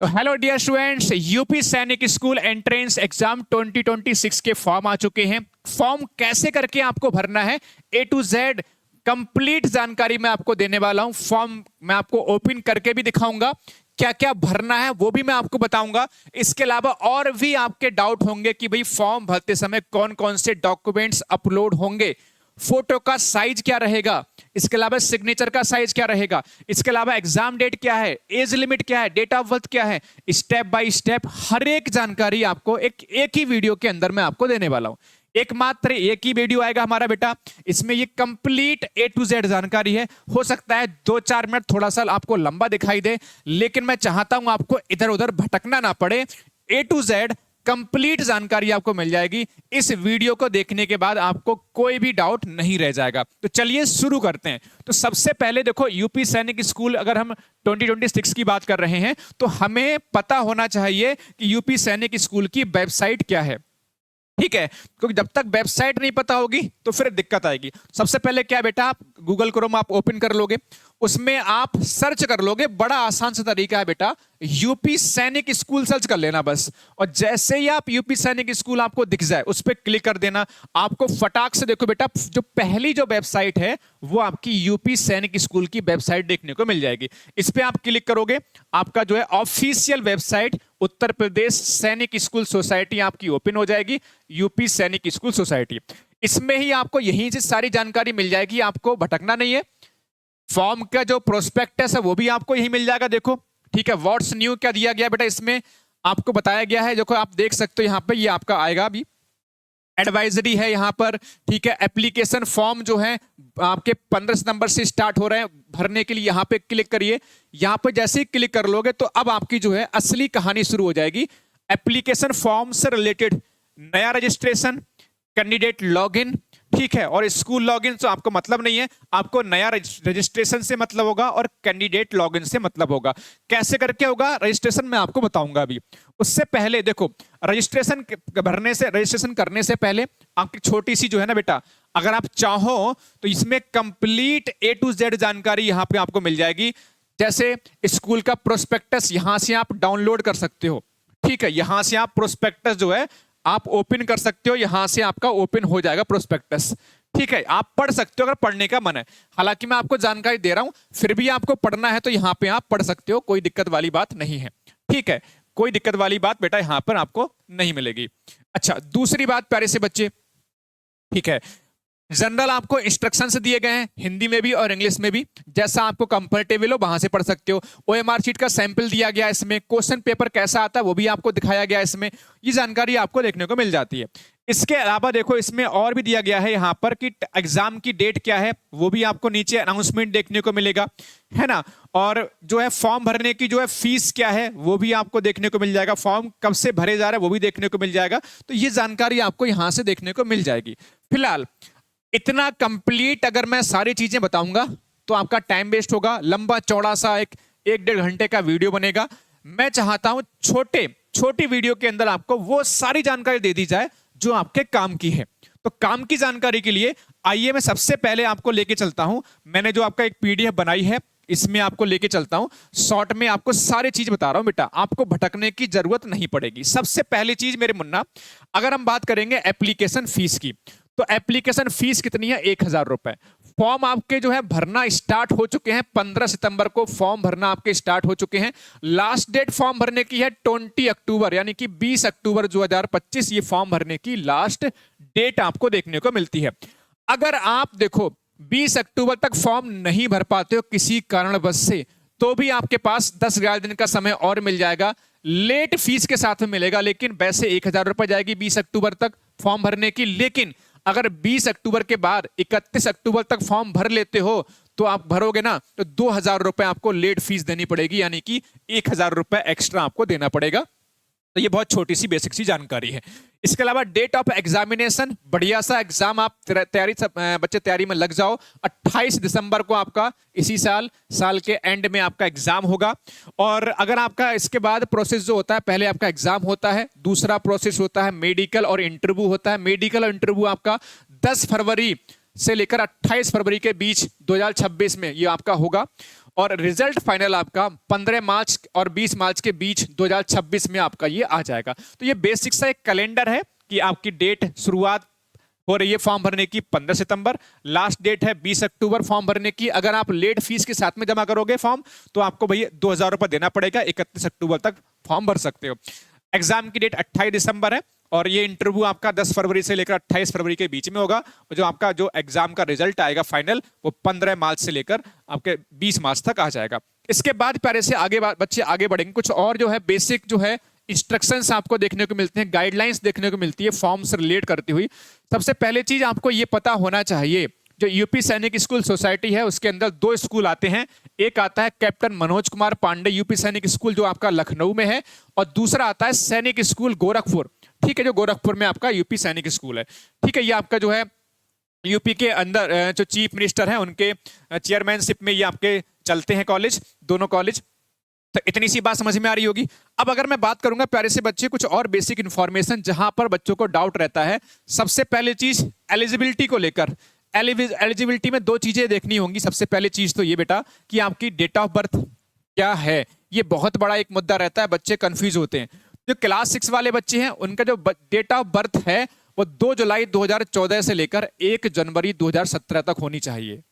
Hello dear students, UP सैनिक school entrance exam 2026 के form आ चुके हैं। फॉर्म कैसे करके आपको भरना है, ए टू जेड कंप्लीट जानकारी मैं आपको देने वाला हूं। फॉर्म मैं आपको ओपन करके भी दिखाऊंगा, क्या क्या भरना है वो भी मैं आपको बताऊंगा। इसके अलावा और भी आपके डाउट होंगे कि भाई फॉर्म भरते समय कौन कौन से डॉक्यूमेंट्स अपलोड होंगे, फोटो का साइज क्या रहेगा, इसके अलावा सिग्नेचर का साइज क्या रहेगा, इसके अलावा एग्जाम डेट क्या है, एज लिमिट क्या है, डेट ऑफ बर्थ क्या है, स्टेप बाय स्टेप हर एक जानकारी आपको एक ही वीडियो के अंदर मैं आपको देने वाला हूं। एकमात्र एक ही वीडियो आएगा हमारा बेटा, इसमें ये कंप्लीट ए टू जेड जानकारी है। हो सकता है 2-4 मिनट थोड़ा सा आपको लंबा दिखाई दे, लेकिन मैं चाहता हूं आपको इधर उधर भटकना ना पड़े। ए टू जेड कंप्लीट जानकारी आपको मिल जाएगी। इस वीडियो को देखने के बाद आपको कोई भी डाउट नहीं रह जाएगा। तो चलिए शुरू करते हैं। तो सबसे पहले देखो, यूपी सैनिक स्कूल अगर हम 2026 की बात कर रहे हैं तो हमें पता होना चाहिए कि यूपी सैनिक स्कूल की वेबसाइट क्या है। ठीक है, क्योंकि जब तक वेबसाइट नहीं पता होगी तो फिर दिक्कत आएगी। सबसे पहले क्या बेटा, आप गूगल क्रोम आप ओपन कर लोगे, उसमें आप सर्च कर लोगे। बड़ा आसान सा तरीका है बेटा, यूपी सैनिक स्कूल सर्च कर लेना बस। और जैसे ही आप यूपी सैनिक स्कूल आपको दिख जाए उस पर क्लिक कर देना। आपको फटाक से देखो बेटा, जो पहली जो वेबसाइट है वो आपकी यूपी सैनिक स्कूल की वेबसाइट देखने को मिल जाएगी। इस पर आप क्लिक करोगे, आपका जो है ऑफिशियल वेबसाइट उत्तर प्रदेश सैनिक स्कूल सोसाइटी आपकी ओपन हो जाएगी, यूपी सैनिक स्कूल सोसाइटी। इसमें ही आपको यहीं से सारी जानकारी मिल जाएगी, आपको भटकना नहीं है। फॉर्म का जो प्रोस्पेक्टस है वो भी आपको यही मिल जाएगा। देखो ठीक है, व्हाट्स न्यू क्या दिया गया बेटा, इसमें आपको बताया गया है। देखो आप देख सकते हो यहाँ पे, ये आपका आएगा अभी एडवाइजरी है यहाँ पर। ठीक है, एप्लीकेशन फॉर्म जो है आपके 15 सितंबर से स्टार्ट हो रहे हैं भरने के लिए। यहाँ पे क्लिक करिए, यहाँ पे जैसे ही क्लिक कर लोगे तो अब आपकी जो है असली कहानी शुरू हो जाएगी। एप्लीकेशन फॉर्म से रिलेटेड नया रजिस्ट्रेशन, कैंडिडेट लॉगिन, ठीक है, और स्कूल लॉगिन तो आपको मतलब नहीं है, आपको नया रजिस्ट्रेशन से मतलब होगा और कैंडिडेट लॉगिन से मतलब होगा। कैसे करके होगा रजिस्ट्रेशन मैं आपको बताऊंगा अभी। उससे पहले देखो, रजिस्ट्रेशन करने से पहले आपकी छोटी सी जो है ना बेटा, अगर आप चाहो तो इसमें कंप्लीट ए टू जेड जानकारी यहां पे आपको मिल जाएगी। जैसे स्कूल का प्रोस्पेक्टस यहां से आप डाउनलोड कर सकते हो। ठीक है, यहां से आप प्रोस्पेक्टस जो है आप ओपन कर सकते हो, यहां से आपका ओपन हो जाएगा प्रोस्पेक्टस। ठीक है, आप पढ़ सकते हो अगर पढ़ने का मन है। हालांकि मैं आपको जानकारी दे रहा हूं, फिर भी आपको पढ़ना है तो यहां पे आप पढ़ सकते हो, कोई दिक्कत वाली बात नहीं है। ठीक है, कोई दिक्कत वाली बात बेटा यहां पर आपको नहीं मिलेगी। अच्छा, दूसरी बात प्यारे से बच्चे, ठीक है, जनरल आपको इंस्ट्रक्शंस दिए गए हैं हिंदी में भी और इंग्लिश में भी, जैसा आपको कंफर्टेबल हो वहां से पढ़ सकते हो। ओएमआर शीट का सैंपल दिया गया है, इसमें क्वेश्चन पेपर कैसा आता है वो भी आपको दिखाया गया है। इसमें ये जानकारी आपको देखने को मिल जाती है। इसके अलावा देखो, इसमें और भी दिया गया है यहाँ पर कि एग्जाम की डेट क्या है, वो भी आपको नीचे अनाउंसमेंट देखने को मिलेगा, है ना। और जो है फॉर्म भरने की जो है फीस क्या है वो भी आपको देखने को मिल जाएगा। फॉर्म कब से भरे जा रहे हैं वो भी देखने को मिल जाएगा। तो ये जानकारी आपको यहां से देखने को मिल जाएगी। फिलहाल इतना कंप्लीट अगर मैं सारी चीजें बताऊंगा तो आपका टाइम वेस्ट होगा, लंबा चौड़ा सा एक 1-1.5 घंटे का वीडियो बनेगा। मैं चाहता हूं छोटी वीडियो के अंदर आपको वो सारी जानकारी दे दी जाए जो आपके काम की है। तो काम की जानकारी के लिए आइए मैं सबसे पहले आपको लेके चलता हूं। मैंने जो आपका एक पीडीएफ बनाई है इसमें आपको लेके चलता हूं। शॉर्ट में आपको सारी चीज बता रहा हूं बेटा, आपको भटकने की जरूरत नहीं पड़ेगी। सबसे पहली चीज मेरे मुन्ना, अगर हम बात करेंगे एप्लीकेशन फीस की, तो एप्लीकेशन फीस कितनी है, 1000 रुपए। फॉर्म आपके जो है भरना स्टार्ट हो चुके हैं, 15 सितंबर को फॉर्म भरना आपके स्टार्ट हो चुके हैं। लास्ट डेट फॉर्म भरने की है 20 अक्टूबर, यानी कि 20 अक्टूबर 2025 ये फॉर्म भरने की लास्ट डेट आपको देखने को मिलती है। अगर आप देखो 20 अक्टूबर तक फॉर्म नहीं भर पाते हो किसी कारणवश से, तो भी आपके पास 10-11 दिन का समय और मिल जाएगा। लेट फीस के साथ में मिलेगा, लेकिन वैसे 1000 रुपए जाएगी 20 अक्टूबर तक फॉर्म भरने की। लेकिन अगर 20 अक्टूबर के बाद 31 अक्टूबर तक फॉर्म भर लेते हो तो आप भरोगे ना, तो 2000 रुपए आपको लेट फीस देनी पड़ेगी, यानी कि 1000 रुपए एक्स्ट्रा आपको देना पड़ेगा। तो ये बहुत छोटी सी बेसिक सी जानकारी है। इसके अलावा डेट ऑफ एग्जामिनेशन, बढ़िया सा एग्जाम आप बच्चे तैयारी में लग जाओ। 28 दिसंबर को आपका इसी साल के एंड में आपका एग्जाम होगा। और अगर आपका इसके बाद प्रोसेस जो होता है, पहले आपका एग्जाम होता है, दूसरा प्रोसेस होता है मेडिकल और इंटरव्यू होता है। मेडिकल और इंटरव्यू आपका 10 फरवरी से लेकर 28 फरवरी के बीच 2026 में ये आपका होगा। और रिजल्ट फाइनल आपका 15 मार्च और 20 मार्च के बीच 2026 में आपका ये आ जाएगा। तो ये बेसिक सा एक कैलेंडर है कि आपकी डेट शुरुआत हो रही है फॉर्म भरने की 15 सितंबर, लास्ट डेट है 20 अक्टूबर फॉर्म भरने की। अगर आप लेट फीस के साथ में जमा करोगे फॉर्म तो आपको भैया 2000 रुपये देना पड़ेगा, 31 अक्टूबर तक फॉर्म भर सकते हो। एग्जाम की डेट 28 दिसंबर है और ये इंटरव्यू आपका 10 फरवरी से लेकर 28 फरवरी के बीच में होगा। और जो आपका जो एग्जाम का रिजल्ट आएगा फाइनल वो 15 मार्च से लेकर आपके 20 मार्च तक आ जाएगा। इसके बाद प्यारे से आगे बच्चे आगे बढ़ेंगे। कुछ और जो है बेसिक जो है इंस्ट्रक्शंस आपको देखने को मिलते हैं, गाइडलाइंस देखने को मिलती है फॉर्म से रिलेट करती हुई। सबसे पहले चीज आपको ये पता होना चाहिए, जो यूपी सैनिक स्कूल सोसाइटी है उसके अंदर दो स्कूल आते हैं। एक आता है कैप्टन मनोज कुमार पांडे यूपी सैनिक स्कूल जो आपका लखनऊ में है, और दूसरा आता है सैनिक स्कूल गोरखपुर, ठीक है, जो गोरखपुर में आपका यूपी सैनिक स्कूल है। ठीक है, ये आपका जो है यूपी के अंदर जो चीफ मिनिस्टर हैं उनके चेयरमैनशिप में ये आपके चलते हैं कॉलेज, दोनों कॉलेज। तो इतनी सी बात समझ में आ रही होगी। अब अगर मैं बात करूंगा प्यारे से बच्चे कुछ और बेसिक इंफॉर्मेशन जहां पर बच्चों को डाउट रहता है। सबसे पहले चीज एलिजिबिलिटी को लेकर, एलिजिबिलिटी में दो चीजें देखनी होंगी। सबसे पहले चीज तो ये बेटा कि आपकी डेट ऑफ बर्थ क्या है, ये बहुत बड़ा एक मुद्दा रहता है, बच्चे कंफ्यूज होते हैं। जो क्लास 6 वाले बच्चे हैं उनका जो डेट ऑफ बर्थ है वो 2 जुलाई 2014 से लेकर 1 जनवरी 2017 तक होनी चाहिए।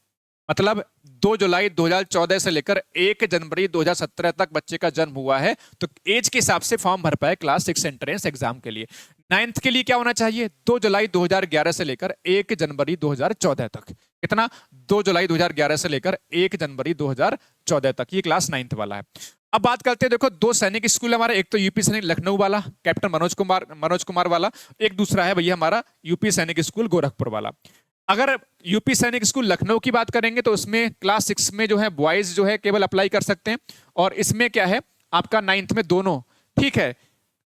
मतलब 2 जुलाई 2014 से लेकर 1 जनवरी 2017 तक बच्चे का जन्म हुआ है, तो एज के हिसाब से फॉर्म भर पाए क्लास 6 एंट्रेंस एग्जाम के लिए। 9th के लिए क्या होना चाहिए, 2 जुलाई 2011 से लेकर 1 जनवरी 2014 तक। कितना, 2 जुलाई 2011 से लेकर 1 जनवरी 2014 तक, ये क्लास 9th वाला है। अब बात करते हैं, देखो दो सैनिक स्कूल हमारे, एक तो यूपी सैनिक लखनऊ वाला कैप्टन मनोज कुमार वाला, एक दूसरा है भैया हमारा यूपी सैनिक स्कूल गोरखपुर वाला। अगर यूपी सैनिक स्कूल लखनऊ की बात करेंगे तो उसमें क्लास 6 में जो है बॉयज जो है केवल अप्लाई कर सकते हैं, और इसमें क्या है आपका 9th में दोनों, ठीक है।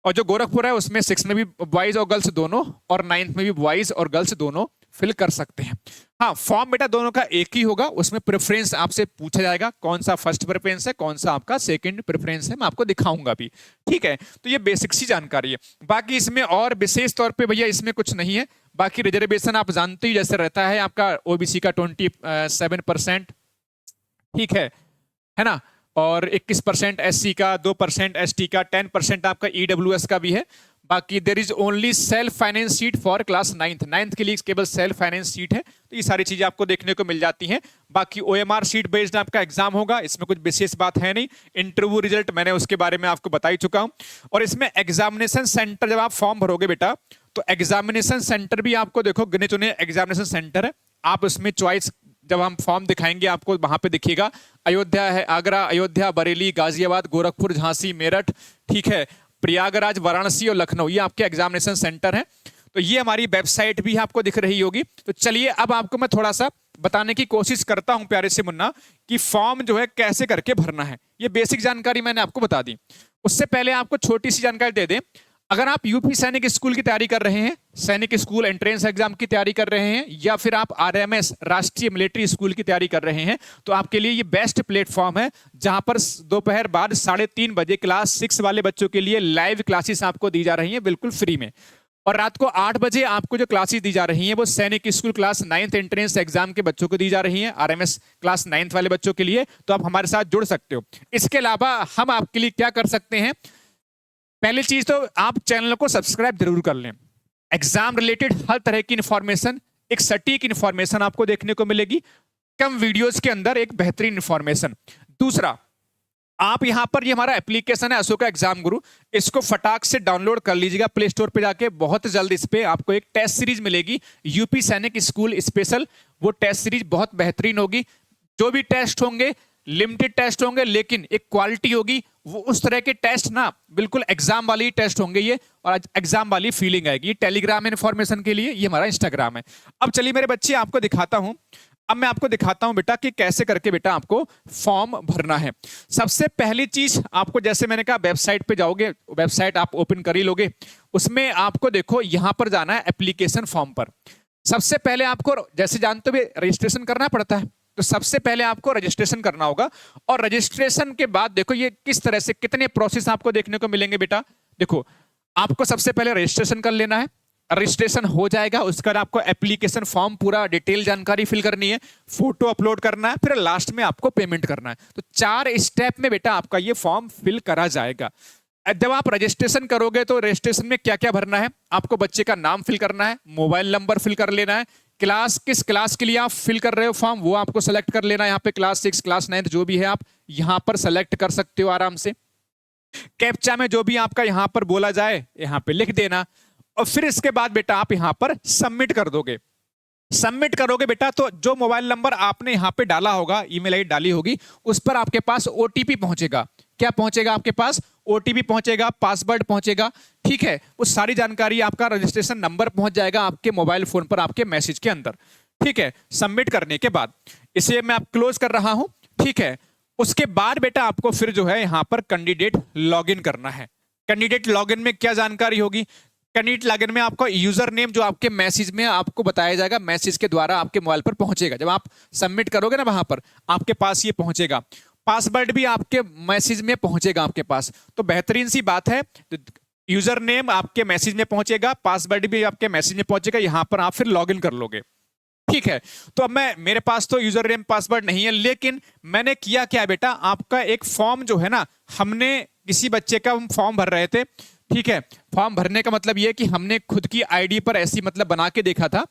और जो गोरखपुर है उसमें 6 में भी बॉयज और गर्ल्स दोनों, और 9th में भी बॉयज और गर्ल्स दोनों फिल कर सकते हैं। हाँ, फॉर्म बेटा दोनों का एक ही होगा, उसमें प्रेफरेंस आपसे पूछा जाएगा, कौन सा फर्स्ट प्रेफरेंस है, कौन सा आपका सेकंड प्रेफरेंस है, मैं आपको दिखाऊंगा भी, ठीक है। तो ये बेसिक सी जानकारी है। बाकी इसमें और विशेष तौर पे भैया इसमें कुछ नहीं है। बाकी रिजर्वेशन आप जानते ही जैसे रहता है आपका ओबीसी का 27%, ठीक है ना, और 21% एससी का, 2% एसटी का, 10% आपका ईडब्ल्यूएस का भी है। बाकी there is only self finance seat for class 9th के लिए केवल सेल्फ फाइनेंस सीट है। तो ये सारी चीजें आपको देखने को मिल जाती हैं। बाकी ओएमआर सीट बेस्ड आपका एग्जाम होगा, इसमें कुछ विशेष बात है नहीं। इंटरव्यू रिजल्ट मैंने उसके बारे में आपको बता ही चुका हूं। और इसमें एग्जामिनेशन सेंटर जब आप फॉर्म भरोगे बेटा, तो एग्जामिनेशन सेंटर भी आपको देखो गिने चुने एग्जामिनेशन सेंटर है। आप उसमें चॉइस जब हम फॉर्म दिखाएंगे आपको वहां पे दिखेगा, अयोध्या है, आगरा, अयोध्या, बरेली, गाजियाबाद, गोरखपुर, झांसी, मेरठ, ठीक है, प्रयागराज, वाराणसी और लखनऊ, ये आपके एग्जामिनेशन सेंटर हैं। तो ये हमारी वेबसाइट भी आपको दिख रही होगी। तो चलिए अब आपको मैं थोड़ा सा बताने की कोशिश करता हूं प्यारे से मुन्ना कि फॉर्म जो है कैसे करके भरना है। ये बेसिक जानकारी मैंने आपको बता दी। उससे पहले आपको छोटी सी जानकारी दे दें, अगर आप यूपी सैनिक स्कूल की तैयारी कर रहे हैं, सैनिक स्कूल एंट्रेंस एग्जाम की तैयारी कर रहे हैं, या फिर आप आरएमएस राष्ट्रीय मिलिट्री स्कूल की तैयारी कर रहे हैं, तो आपके लिए ये बेस्ट प्लेटफॉर्म है, जहां पर दोपहर बाद 3:30 बजे क्लास 6 वाले बच्चों के लिए लाइव क्लासेस आपको दी जा रही हैं बिल्कुल फ्री में। और रात को 8 बजे आपको जो क्लासेस दी जा रही हैं वो सैनिक school class 9th entrance exam के बच्चों को दी जा रही हैं, आरएमएस क्लास 9th वाले बच्चों के लिए। तो आप हमारे साथ जुड़ सकते हो। इसके अलावा हम आपके लिए क्या कर सकते हैं, पहली चीज तो आप चैनल को सब्सक्राइब जरूर कर लें। एग्जाम रिलेटेड हर तरह की इंफॉर्मेशन, एक सटीक इंफॉर्मेशन आपको देखने को मिलेगी, कम वीडियोस के अंदर एक बेहतरीन इंफॉर्मेशन। दूसरा, आप यहां पर ये हमारा एप्लीकेशन है अशोका एग्जाम गुरु, इसको फटाक से डाउनलोड कर लीजिएगा प्ले स्टोर पे जाके। बहुत जल्द इस पे आपको एक टेस्ट सीरीज मिलेगी, यूपी सैनिक स्कूल स्पेशल। वो टेस्ट सीरीज बहुत बेहतरीन होगी। जो भी टेस्ट होंगे लिमिटेड टेस्ट होंगे, लेकिन एक क्वालिटी होगी। वो उस तरह के टेस्ट ना बिल्कुल एग्जाम वाली टेस्ट होंगे ये, और एग्जाम वाली फीलिंग आएगी। ये टेलीग्राम इन्फॉर्मेशन के लिए, ये हमारा इंस्टाग्राम है। अब चलिए मेरे बच्चे आपको दिखाता हूं। अब मैं आपको दिखाता हूं बेटा कि कैसे करके बेटा आपको फॉर्म भरना है। सबसे पहली चीज आपको, जैसे मैंने कहा वेबसाइट पे जाओगे, वेबसाइट आप ओपन कर ही लोगे, उसमें आपको देखो यहां पर जाना है एप्लीकेशन फॉर्म पर। सबसे पहले आपको जैसे जानते हो रजिस्ट्रेशन करना पड़ता है, तो सबसे पहले आपको रजिस्ट्रेशन करना होगा। और रजिस्ट्रेशन के बाद देखो ये किस तरह से कितने प्रोसेस आपको देखने को मिलेंगे बेटा। देखो आपको सबसे पहले रजिस्ट्रेशन कर लेना है। रजिस्ट्रेशन हो जाएगा, उसके बाद आपको एप्लीकेशन फॉर्म पूरा डिटेल जानकारी फिल करनी है, फोटो अपलोड करना है, फिर लास्ट में आपको पेमेंट करना है। तो 4 स्टेप में बेटा आपका ये फॉर्म फिल करा जाएगा। जब आप रजिस्ट्रेशन करोगे तो रजिस्ट्रेशन में क्या क्या भरना है, आपको बच्चे का नाम फिल करना है, मोबाइल नंबर फिल कर लेना है, क्लास किस क्लास के लिए आप फिल कर रहे हो फॉर्म वो आपको सेलेक्ट कर लेना है। यहाँ पे क्लास 6 क्लास 9 जो भी है आप यहाँ पर सेलेक्ट कर सकते हो आराम से। कैप्चा में जो भी आपका यहाँ पर बोला जाए यहाँ पे लिख देना, और फिर इसके बाद बेटा आप यहाँ पर सबमिट कर दोगे। सबमिट करोगे बेटा तो जो मोबाइल नंबर आपने यहाँ पे डाला होगा, ईमेल आईडी डाली होगी, उस पर आपके पास ओटीपी पहुंचेगा। क्या पहुंचेगा आपके पास? ओटीपी पहुंचेगा, पासवर्ड पहुंचेगा, ठीक है। वो सारी जानकारी, आपका रजिस्ट्रेशन नंबर पहुंच जाएगा आपके मोबाइल फोन पर आपके मैसेज के अंदर, ठीक है। सबमिट करने के बाद इसे मैं आप क्लोज कर रहा हूं, ठीक है। उसके बाद बेटा आपको फिर जो है यहां पर कैंडिडेट लॉगिन करना है। कैंडिडेट लॉगिन में क्या जानकारी होगी? कैंडिडेट लॉगिन में आपका यूजर नेम जो आपके मैसेज में आपको बताया जाएगा, मैसेज के द्वारा आपके मोबाइल पर पहुंचेगा। जब आप सबमिट करोगे ना वहां पर आपके पास ये पहुंचेगा। पासवर्ड भी आपके मैसेज में पहुंचेगा आपके पास। तो बेहतरीन सी बात है, यूजर नेम आपके मैसेज में पहुंचेगा, पासवर्ड भी आपके मैसेज में पहुंचेगा, यहां पर आप फिर लॉगिन कर लोगे, ठीक है। तो अब मेरे पास तो यूजर नेम पासवर्ड नहीं है, लेकिन मैंने किया क्या बेटा, आपका एक फॉर्म जो है ना, हमने किसी बच्चे का हम फॉर्म भर रहे थे, ठीक है। फॉर्म भरने का मतलब ये कि हमने खुद की आईडी पर ऐसी मतलब बना के देखा था।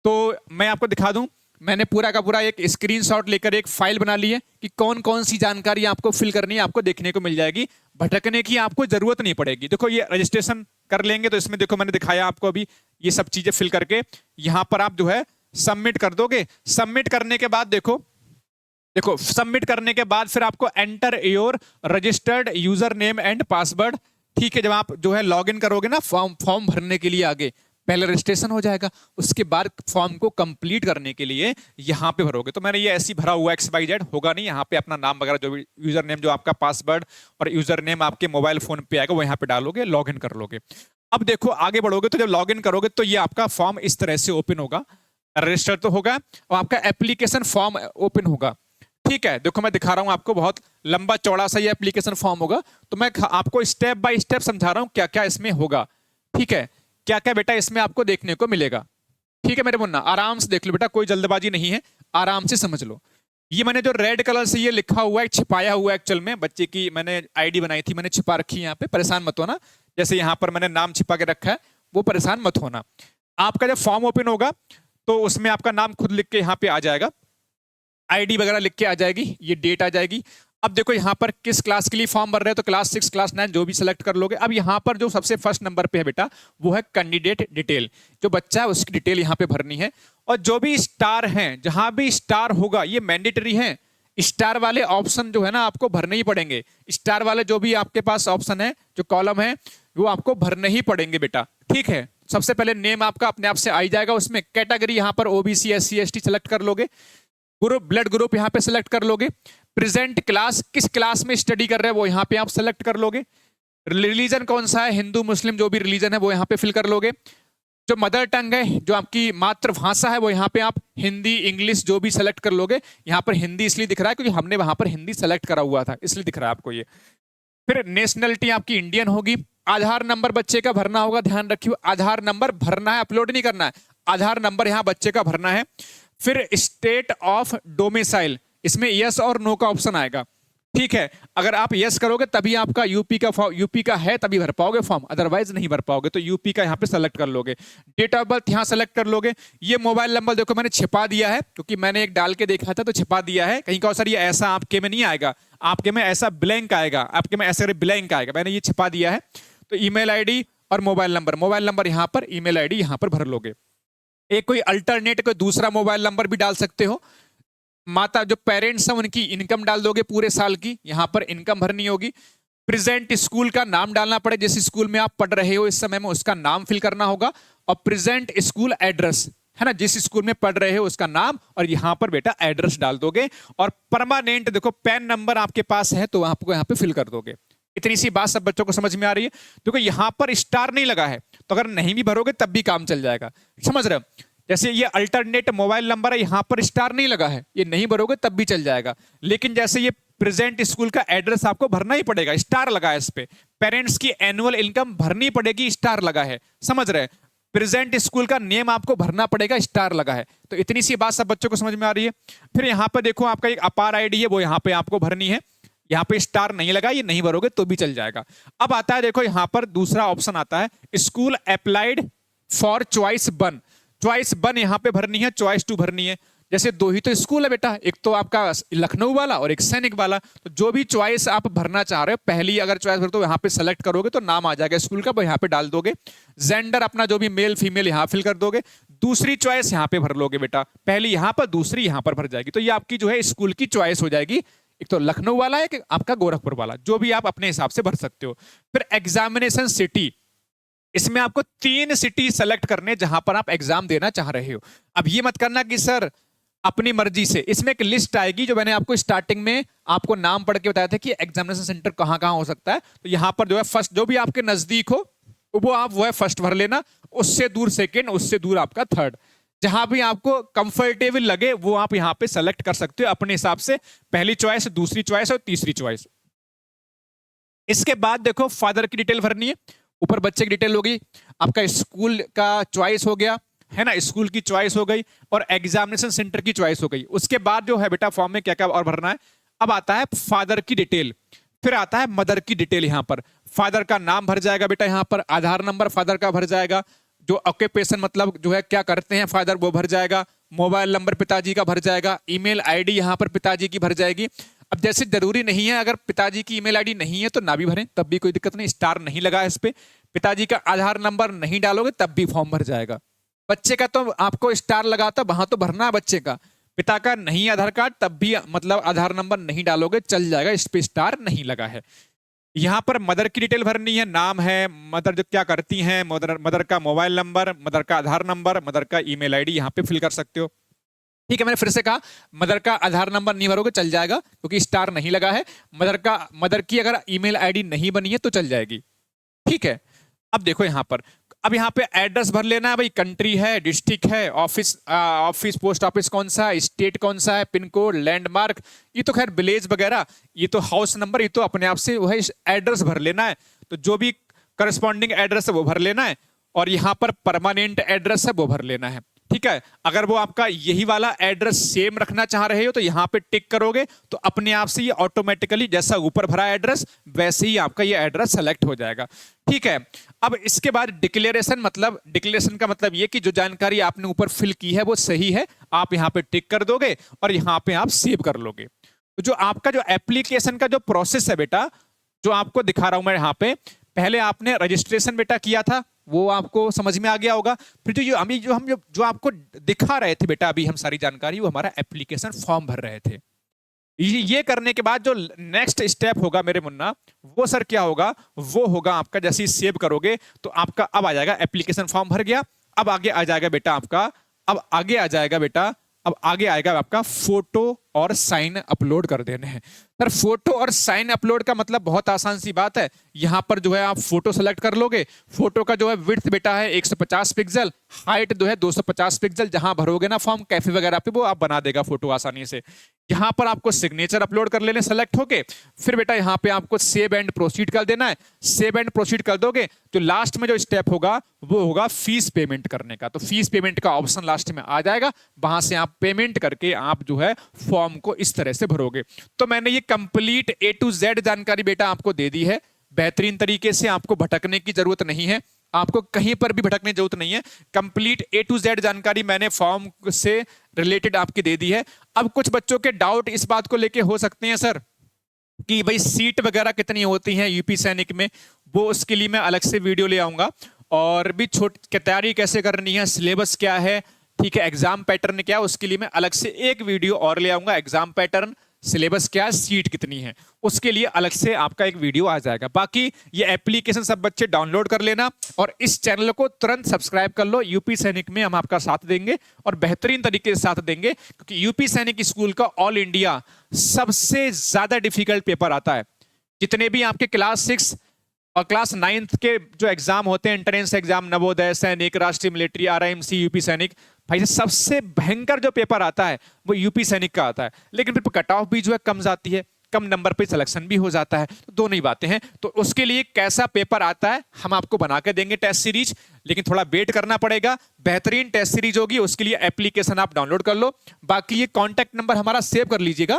तो मैं आपको दिखा दूं, मैंने पूरा का पूरा एक स्क्रीनशॉट लेकर एक फाइल बना ली है कि कौन कौन सी जानकारी आपको फिल करनी है, आपको देखने को मिल जाएगी। भटकने की आपको जरूरत नहीं पड़ेगी। देखो ये रजिस्ट्रेशन कर लेंगे तो इसमें देखो मैंने दिखाया आपको अभी ये सब चीजें फिल करके यहां पर आप जो है सबमिट कर दोगे। सबमिट करने के बाद देखो सबमिट करने के बाद फिर आपको enter your registered user name and password, ठीक है। जब आप जो है लॉगिन करोगे ना फॉर्म भरने के लिए, आगे पहले रजिस्ट्रेशन हो जाएगा, उसके बाद फॉर्म को कंप्लीट करने के लिए यहाँ पे भरोगे। तो मैंने ये ऐसी भरा हुआ XYZ होगा नहीं, यहाँ पे अपना नाम वगैरह जो भी यूजर नेम, जो आपका पासवर्ड और यूजर नेम आपके मोबाइल फोन पे आएगा वो यहाँ पे डालोगे, लॉगिन कर लोगे। अब देखो आगे बढ़ोगे तो जब लॉगिन करोगे तो ये आपका फॉर्म इस तरह से ओपन होगा, रजिस्टर तो होगा और आपका एप्लीकेशन फॉर्म ओपन होगा, ठीक है। देखो मैं दिखा रहा हूं आपको, बहुत लंबा चौड़ा सा ये एप्लीकेशन फॉर्म होगा। तो मैं आपको स्टेप बाय स्टेप समझा रहा हूं क्या क्या इसमें होगा, ठीक है। क्या क्या बेटा इसमें आपको देखने को मिलेगा, ठीक है मेरे मुन्ना, आराम से देख लो बेटा, कोई जल्दबाजी नहीं है, आराम से समझ लो। ये मैंने जो रेड कलर से ये लिखा हुआ है, छिपाया हुआ है, एक्चुअल में बच्चे की मैंने आईडी बनाई थी, मैंने छिपा रखी है यहाँ पे, परेशान मत होना। जैसे यहाँ पर मैंने नाम छिपा के रखा है, वो परेशान मत होना। आपका जब फॉर्म ओपन होगा तो उसमें आपका नाम खुद लिख के यहाँ पे आ जाएगा, आईडी वगैरह लिख के आ जाएगी, ये डेट आ जाएगी। अब देखो यहाँ पर किस क्लास के लिए फॉर्म भर रहे हो, तो क्लास 6 क्लास 9 जो भी सिलेक्ट कर लोगे। अब यहाँ पर जो सबसे फर्स्ट नंबर पे है बेटा वो है कैंडिडेट डिटेल, जो बच्चा है उसकी डिटेल यहाँ पे भरनी है। और जो भी स्टार हैं, जहां भी स्टार होगा ये मैंडेटरी है, स्टार वाले ऑप्शन जो है ना आपको भरने ही पड़ेंगे। स्टार वाले जो भी आपके पास ऑप्शन है, जो कॉलम है, वो आपको भरने ही पड़ेंगे बेटा, ठीक है। सबसे पहले नेम आपका अपने आप से आ जाएगा, उसमें कैटेगरी यहाँ पर OBC SC ST सेलेक्ट कर लोगे, ग्रुप ब्लड ग्रुप यहाँ पे सेलेक्ट कर लोगे, प्रेजेंट क्लास किस क्लास में स्टडी कर रहे हैं वो यहाँ पे आप सेलेक्ट कर लोगे, रिलीजन कौन सा है, हिंदू मुस्लिम जो भी रिलीजन है वो यहाँ पे फिल कर लोगे, जो मदर टंग है, जो आपकी मातृभाषा है वो यहाँ पे आप हिंदी इंग्लिश जो भी सेलेक्ट कर लोगे। यहाँ पर हिंदी इसलिए दिख रहा है क्योंकि हमने वहां पर हिंदी सेलेक्ट करा हुआ था, इसलिए दिख रहा है आपको ये। फिर नेशनलिटी आपकी इंडियन होगी। आधार नंबर बच्चे का भरना होगा, ध्यान रखिए आधार नंबर भरना है, अपलोड नहीं करना है, आधार नंबर यहाँ बच्चे का भरना है। फिर स्टेट ऑफ डोमिसाइल, इसमें यस और नो का ऑप्शन आएगा, ठीक है। अगर आप यस करोगे तभी आपका यूपी का है तभी भर पाओगे फॉर्म, अदरवाइज नहीं भर पाओगे। तो यूपी का यहाँ पे सेलेक्ट कर लोगे, डेट ऑफ बर्थ यहाँ सेलेक्ट कर लोगे। ये मोबाइल नंबर देखो मैंने छिपा दिया है क्योंकि मैंने एक डाल के देखा था तो छिपा दिया है, कहीं का सर ये ऐसा आपके में नहीं आएगा, आपके में ऐसा ब्लैंक आएगा, आपके में ऐसा ब्लैंक आएगा, मैंने ये छिपा दिया है। तो ईमेल आईडी और मोबाइल नंबर यहाँ पर, ईमेल आईडी यहाँ पर भर लोगे। एक कोई अल्टरनेट कोई दूसरा मोबाइल नंबर भी डाल सकते हो। माता जो पेरेंट्स हैं उनकी इनकम डाल दोगे पूरे साल की, यहाँ पर इनकम भरनी होगी। प्रेजेंट स्कूल का नाम डालना पड़े, जिस स्कूल में आप पढ़ रहे हो इस समय में उसका नाम फिल करना होगा। और प्रेजेंट स्कूल एड्रेस है ना, जिस स्कूल में पढ़ रहे हो उसका नाम और यहाँ पर बेटा एड्रेस डाल दोगे। और परमानेंट देखो पैन नंबर आपके पास है तो आपको यहाँ पे फिल कर दोगे। इतनी सी बात सब बच्चों को समझ में आ रही है? देखो यहाँ पर स्टार नहीं लगा है तो अगर नहीं भी भरोगे तब भी काम चल जाएगा, समझ रहे हो? जैसे ये अल्टरनेट मोबाइल नंबर है, यहाँ पर स्टार नहीं लगा है, ये नहीं भरोगे तब भी चल जाएगा। लेकिन जैसे ये प्रेजेंट स्कूल का एड्रेस आपको भरना ही पड़ेगा, स्टार लगा है इस पे। पेरेंट्स की एनुअल इनकम भरनी पड़ेगी, स्टार लगा है, समझ रहे? प्रेजेंट स्कूल का नेम आपको भरना पड़ेगा, स्टार लगा है। तो इतनी सी बात सब बच्चों को समझ में आ रही है। फिर यहाँ पर देखो आपका एक अपार आईडी है, वो यहाँ पे आपको भरनी है। यहाँ पे स्टार नहीं लगा, ये नहीं भरोगे तो भी चल जाएगा। अब आता है देखो यहाँ पर दूसरा ऑप्शन आता है, school applied for choice 1। Choice 1 यहाँ पे भरनी है, चॉइस 2 भरनी है। जैसे दो ही तो स्कूल है बेटा, एक तो आपका लखनऊ वाला और एक सैनिक वाला। तो जो भी चॉइस आप भरना चाह रहे हो, पहली अगर चॉइस भर तो यहाँ पे सेलेक्ट करोगे तो नाम आ जाएगा स्कूल का, वो यहाँ पे डाल दोगे। जेंडर अपना जो भी मेल फीमेल यहाँ फिल कर दोगे। दूसरी चॉइस यहाँ पे भर लोगे बेटा, पहली यहाँ पर दूसरी यहाँ पर भर जाएगी। तो ये आपकी जो है स्कूल की चॉइस हो जाएगी। एक तो लखनऊ वाला है, एक आपका गोरखपुर वाला, जो भी आप अपने हिसाब से भर सकते हो। फिर एग्जामिनेशन सिटी, इसमें आपको 3 सिटी सेलेक्ट करने जहां पर आप एग्जाम देना चाह रहे हो। अब ये मत करना कि सर अपनी मर्जी से, इसमें एक लिस्ट आएगी जो मैंने आपको स्टार्टिंग में आपको नाम पढ़ के बताया था कि एग्जामिनेशन सेंटर कहां कहां हो सकता है। तो यहां पर जो है फर्स्ट, जो भी आपके नजदीक हो वो आप वो है फर्स्ट भर लेना, उससे दूर सेकेंड, उससे दूर आपका थर्ड। जहां भी आपको कंफर्टेबल लगे वो आप यहां पे सेलेक्ट कर सकते हो अपने हिसाब से, पहली चॉइस, दूसरी चॉइस और तीसरी चॉइस। इसके बाद देखो फादर की डिटेल भरनी है, ऊपर बच्चे की डिटेल होगी, आपका स्कूल का चॉइस हो गया है ना, स्कूल की चॉइस हो गई और एग्जामिनेशन सेंटर की चॉइस हो गई। उसके बाद जो है बेटा फॉर्म में क्या क्या और भरना है। अब आता है फादर की डिटेल, फिर आता है मदर की डिटेल। यहां पर फादर का नाम भर जाएगा बेटा, यहां पर आधार नंबर फादर का भर जाएगा, जो ऑक्यूपेशन मतलब जो है क्या करते हैं फादर वो भर जाएगा, मोबाइल नंबर पिताजी का भर जाएगा, ईमेल आईडी यहां पर पिताजी की भर जाएगी। अब जैसे जरूरी नहीं है, अगर पिताजी की ईमेल आईडी नहीं है तो ना भी भरें, तब भी कोई दिक्कत नहीं, स्टार नहीं लगा है इस पे। पिताजी का आधार नंबर नहीं डालोगे तब भी फॉर्म भर जाएगा। बच्चे का तो आपको स्टार लगाता, वहां तो भरना है बच्चे का। पिता का नहीं आधार कार्ड, तब भी मतलब आधार नंबर नहीं डालोगे चल जाएगा, इस पे स्टार नहीं लगा है। यहां पर मदर की डिटेल भरनी है, नाम है, मदर जो क्या करती हैं, मदर का मोबाइल नंबर, मदर का आधार नंबर, मदर का ईमेल आईडी यहां पे फिल कर सकते हो। ठीक है, मैंने फिर से कहा मदर का आधार नंबर नहीं भरोगे चल जाएगा क्योंकि स्टार नहीं लगा है। मदर की अगर ईमेल आईडी नहीं बनी है तो चल जाएगी। ठीक है, अब देखो यहां पर, अब यहाँ पे एड्रेस भर लेना है भाई, कंट्री है, डिस्ट्रिक्ट है, ऑफिस पोस्ट ऑफिस कौन सा है, स्टेट कौन सा है, पिन कोड, लैंडमार्क, ये तो खैर विलेज वगैरह, ये तो हाउस नंबर, ये तो अपने आप से वह एड्रेस भर लेना है। तो जो भी करस्पॉन्डिंग एड्रेस है वो भर लेना है, और यहाँ पर परमानेंट एड्रेस है वो भर लेना है। ठीक है, अगर वो आपका यही वाला एड्रेस सेम रखना चाह रहे हो तो यहाँ पे टिक करोगे तो अपने आप से ये ऑटोमेटिकली जैसा ऊपर भरा एड्रेस वैसे ही आपका ये एड्रेस सेलेक्ट हो जाएगा। ठीक है, अब इसके बाद डिक्लेरेशन, मतलब डिक्लेरेशन का मतलब ये कि जो जानकारी आपने ऊपर फिल की है वो सही है, आप यहाँ पे टिक कर दोगे और यहाँ पे आप सेव कर लोगे। तो जो आपका जो एप्लीकेशन का जो प्रोसेस है बेटा, जो आपको दिखा रहा हूं मैं यहाँ पे, पहले आपने रजिस्ट्रेशन बेटा किया था, वो आपको समझ में आ गया होगा। फिर जो आपको दिखा रहे थे बेटा अभी हम सारी जानकारी, वो हमारा एप्लीकेशन फॉर्म भर रहे थे। ये करने के बाद जो नेक्स्ट स्टेप होगा मेरे मुन्ना, वो सर क्या होगा, वो होगा आपका जैसे ही सेव करोगे तो आपका अब आ जाएगा एप्लीकेशन फॉर्म भर गया। अब आगे आ जाएगा बेटा आपका, अब आगे आएगा आपका फोटो और साइन अपलोड कर देने हैं। सर फोटो और साइन अपलोड का मतलब बहुत आसान सी बात है, यहां पर जो है आप फोटो सेलेक्ट कर लोगे, फोटो का जो है विड्थ बेटा है 150 पिक्सल, हाइट जो है 250 पिक्सल, जहां भरोगे ना फॉर्म कैफे वगैरह पे वो आप बना देगा फोटो आसानी से। यहां पर आपको सिग्नेचर अपलोड कर लेने सेलेक्ट होके, फिर बेटा यहां पे आपको सेव एंड प्रोसीड कर देना है। सेव एंड प्रोसीड कर दोगे तो लास्ट में जो स्टेप होगा वो होगा फीस पेमेंट करने का। तो फीस पेमेंट का ऑप्शन लास्ट में आ जाएगा, वहां से आप पेमेंट करके आप जो है फॉर्म को इस तरह से भरोगे। तो मैंने ये कंप्लीट A to Z जानकारी बेटा आपको दे दी है बेहतरीन तरीके से, आपको भटकने की जरूरत नहीं है, आपको कहीं पर भी भटकने की जरूरत नहीं है। कंप्लीट A to Z जानकारी मैंने फॉर्म से रिलेटेड आपकी दे दी है। अब कुछ बच्चों के डाउट इस बात को लेके हो सकते हैं सर कि भाई सीट वगैरह कितनी होती हैं यूपी सैनिक में, वो उसके लिए मैं अलग से वीडियो ले आऊंगा, और भी तैयारी कैसे करनी है, सिलेबस क्या है, ठीक है, एग्जाम पैटर्न क्या है, उसके लिए मैं अलग से एक वीडियो और ले आऊंगा। एग्जाम पैटर्न, सिलेबस क्या है, सीट कितनी है, उसके लिए अलग से आपका एक वीडियो आ जाएगा। बाकी ये एप्लीकेशन सब बच्चे डाउनलोड कर लेना और इस चैनल को तुरंत सब्सक्राइब कर लो। यूपी सैनिक में हम आपका साथ देंगे और बेहतरीन तरीके से साथ देंगे, क्योंकि यूपी सैनिक स्कूल का ऑल इंडिया सबसे ज्यादा डिफिकल्ट पेपर आता है। जितने भी आपके क्लास 6 और क्लास 9 के जो एग्जाम होते हैं, एंट्रेंस एग्जाम, नवोदय, सैनिक, राष्ट्रीय मिलिट्री, RIMC, यूपी सैनिक, भाई सबसे भयंकर जो पेपर आता है वो यूपी सैनिक का आता है। लेकिन फिर कट ऑफ भी जो है कम जाती है, कम नंबर पे सिलेक्शन भी हो जाता है। तो दोनों ही बातें हैं। तो उसके लिए कैसा पेपर आता है हम आपको बना के देंगे टेस्ट सीरीज, लेकिन थोड़ा वेट करना पड़ेगा। बेहतरीन टेस्ट सीरीज होगी, उसके लिए एप्लीकेशन आप डाउनलोड कर लो। बाकी ये कॉन्टैक्ट नंबर हमारा सेव कर लीजिएगा,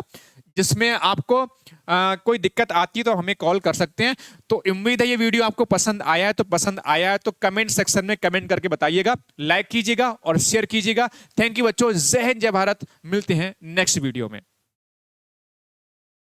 जिसमें आपको कोई दिक्कत आती है तो हमें कॉल कर सकते हैं। तो उम्मीद है ये वीडियो आपको पसंद आया है तो कमेंट सेक्शन में कमेंट करके बताइएगा, लाइक कीजिएगा और शेयर कीजिएगा। थैंक यू बच्चों, जय हिंद जय भारत। मिलते हैं नेक्स्ट वीडियो में।